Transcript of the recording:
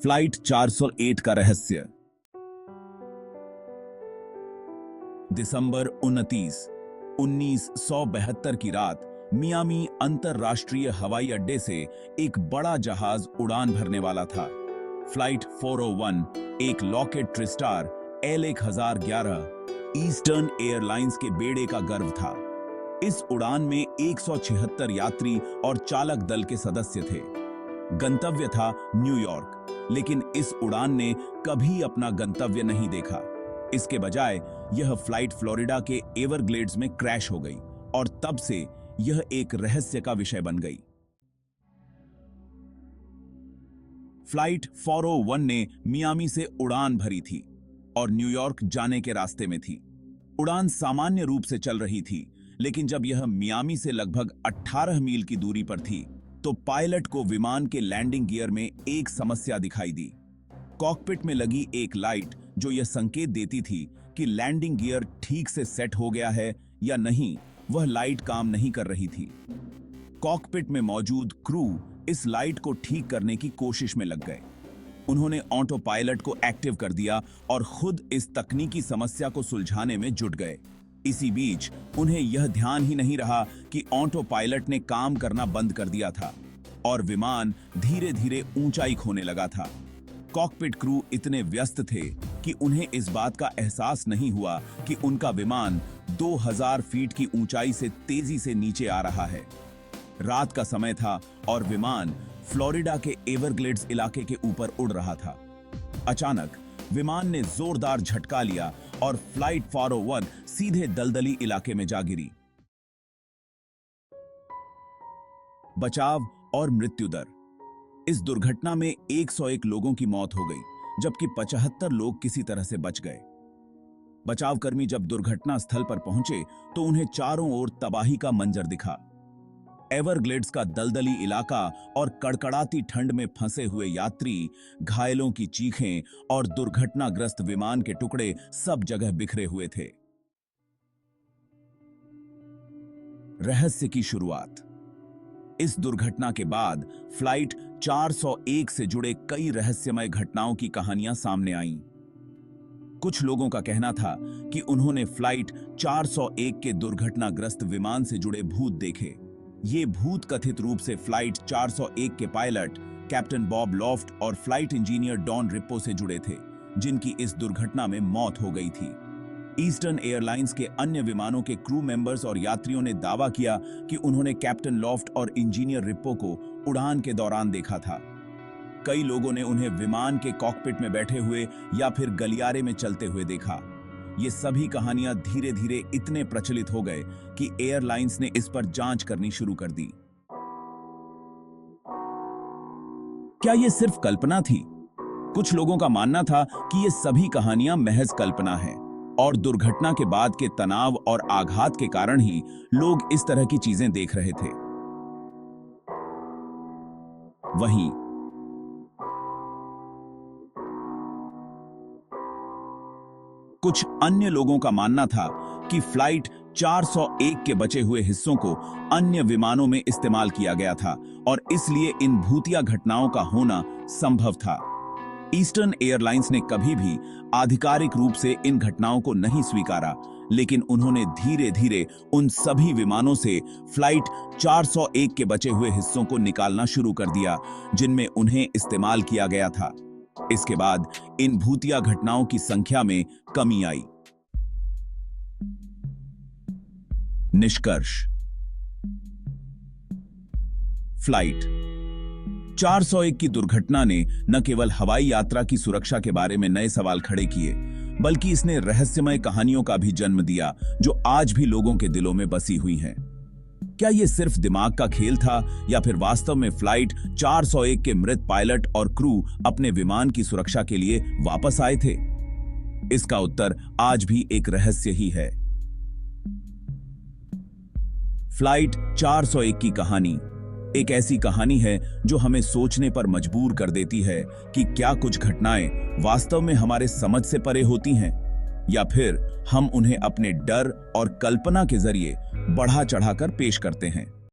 Flight 408 का रहस्य। दिसंबर 29, 1972 की रात मियामी अंतरराष्ट्रीय हवाई अड्डे से एक बड़ा जहाज उड़ान भरने वाला था। फ्लाइट 401 एक लॉकेड ट्रिस्टार L1011 ईस्टर्न एयरलाइंस के बेड़े का गर्व था। इस उड़ान में 176 यात्री और चालक दल के सदस्य थे। गंतव्य था न्यूयॉर्क, लेकिन इस उड़ान ने कभी अपना गंतव्य नहीं देखा। इसके बजाय यह फ्लाइट फ्लोरिडा के एवरग्लेड्स में क्रैश हो गई और तब से यह एक रहस्य का विषय बन गई। फ्लाइट 401 ने मियामी से उड़ान भरी थी और न्यूयॉर्क जाने के रास्ते में थी। उड़ान सामान्य रूप से चल रही थी, लेकिन जब यह मियामी से लगभग 18 मील की दूरी पर थी तो पायलट को विमान के लैंडिंग गियर में एक समस्या दिखाई दी। कॉकपिट में लगी एक लाइट जो यह संकेत देती थी कि लैंडिंग गियर ठीक से सेट हो गया है या नहीं, वह लाइट काम नहीं कर रही थी। कॉकपिट में मौजूद क्रू इस लाइट को ठीक करने की कोशिश में लग गए। उन्होंने ऑटो पायलट को एक्टिव कर दिया और खुद इस तकनीकी समस्या को सुलझाने में जुट गए। इसी बीच उन्हें यह ध्यान ही नहीं रहा कि ऑटो पायलट ने काम करना बंद कर दिया था और विमान धीरे धीरे ऊंचाई खोने लगा था। कॉकपिट क्रू इतने व्यस्त थे कि उन्हें इस बात का एहसास नहीं हुआ कि उनका विमान 2000 फीट की ऊंचाई से तेजी से नीचे आ रहा है। रात का समय था और विमान फ्लोरिडा के एवरग्लेड्स इलाके के ऊपर उड़ रहा था। अचानक विमान ने जोरदार झटका लिया और फ्लाइट 401 सीधे दलदली इलाके में जा गिरी। बचाव और मृत्यु दर। इस दुर्घटना में 101 लोगों की मौत हो गई, जबकि 75 लोग किसी तरह से बच गए। बचावकर्मी जब दुर्घटना स्थल पर पहुंचे तो उन्हें चारों ओर तबाही का मंजर दिखा। एवरग्लेड्स का दलदली इलाका और कड़कड़ाती ठंड में फंसे हुए यात्री, घायलों की चीखें और दुर्घटनाग्रस्त विमान के टुकड़े सब जगह बिखरे हुए थे। रहस्य की शुरुआत। इस दुर्घटना के बाद फ्लाइट 401 से जुड़े कई रहस्यमय घटनाओं की कहानियां सामने आईं। कुछ लोगों का कहना था कि उन्होंने फ्लाइट 401 के दुर्घटनाग्रस्त विमान से जुड़े भूत देखे। ये भूत कथित रूप से फ्लाइट 401 के पायलट कैप्टन बॉब लॉफ्ट और फ्लाइट इंजीनियर डॉन रिप्पो से जुड़े थे, जिनकी इस दुर्घटना में मौत हो गई थी। ईस्टर्न एयरलाइंस के अन्य विमानों के क्रू मेंबर्स और यात्रियों ने दावा किया कि उन्होंने कैप्टन लॉफ्ट और इंजीनियर रिप्पो को उड़ान के दौरान देखा था। कई लोगों ने उन्हें विमान के कॉकपिट में बैठे हुए या फिर गलियारे में चलते हुए देखा। ये सभी कहानियां धीरे धीरे इतने प्रचलित हो गए कि एयरलाइंस ने इस पर जांच करनी शुरू कर दी। क्या ये सिर्फ कल्पना थी? कुछ लोगों का मानना था कि ये सभी कहानियां महज कल्पना हैं और दुर्घटना के बाद के तनाव और आघात के कारण ही लोग इस तरह की चीजें देख रहे थे। वहीं कुछ अन्य लोगों का मानना था कि फ्लाइट 401 के बचे हुए हिस्सों को अन्य विमानों में इस्तेमाल किया गया था और इसलिए इन भूतिया घटनाओं का होना संभव था। ईस्टर्न एयरलाइंस ने कभी भी आधिकारिक रूप से इन घटनाओं को नहीं स्वीकारा, लेकिन उन्होंने धीरे धीरे उन सभी विमानों से फ्लाइट 401 के बचे हुए हिस्सों को निकालना शुरू कर दिया जिनमें उन्हें इस्तेमाल किया गया था। इसके बाद इन भूतिया घटनाओं की संख्या में कमी आई। निष्कर्ष। फ्लाइट 401 की दुर्घटना ने न केवल हवाई यात्रा की सुरक्षा के बारे में नए सवाल खड़े किए, बल्कि इसने रहस्यमय कहानियों का भी जन्म दिया जो आज भी लोगों के दिलों में बसी हुई हैं। क्या यह सिर्फ दिमाग का खेल था या फिर वास्तव में फ्लाइट 401 के मृत पायलट और क्रू अपने विमान की सुरक्षा के लिए वापस आए थे? इसका उत्तर आज भी एक रहस्य ही है। फ्लाइट 401 की कहानी एक ऐसी कहानी है जो हमें सोचने पर मजबूर कर देती है कि क्या कुछ घटनाएं वास्तव में हमारे समझ से परे होती हैं या फिर हम उन्हें अपने डर और कल्पना के जरिए बढ़ा चढ़ाकर पेश करते हैं।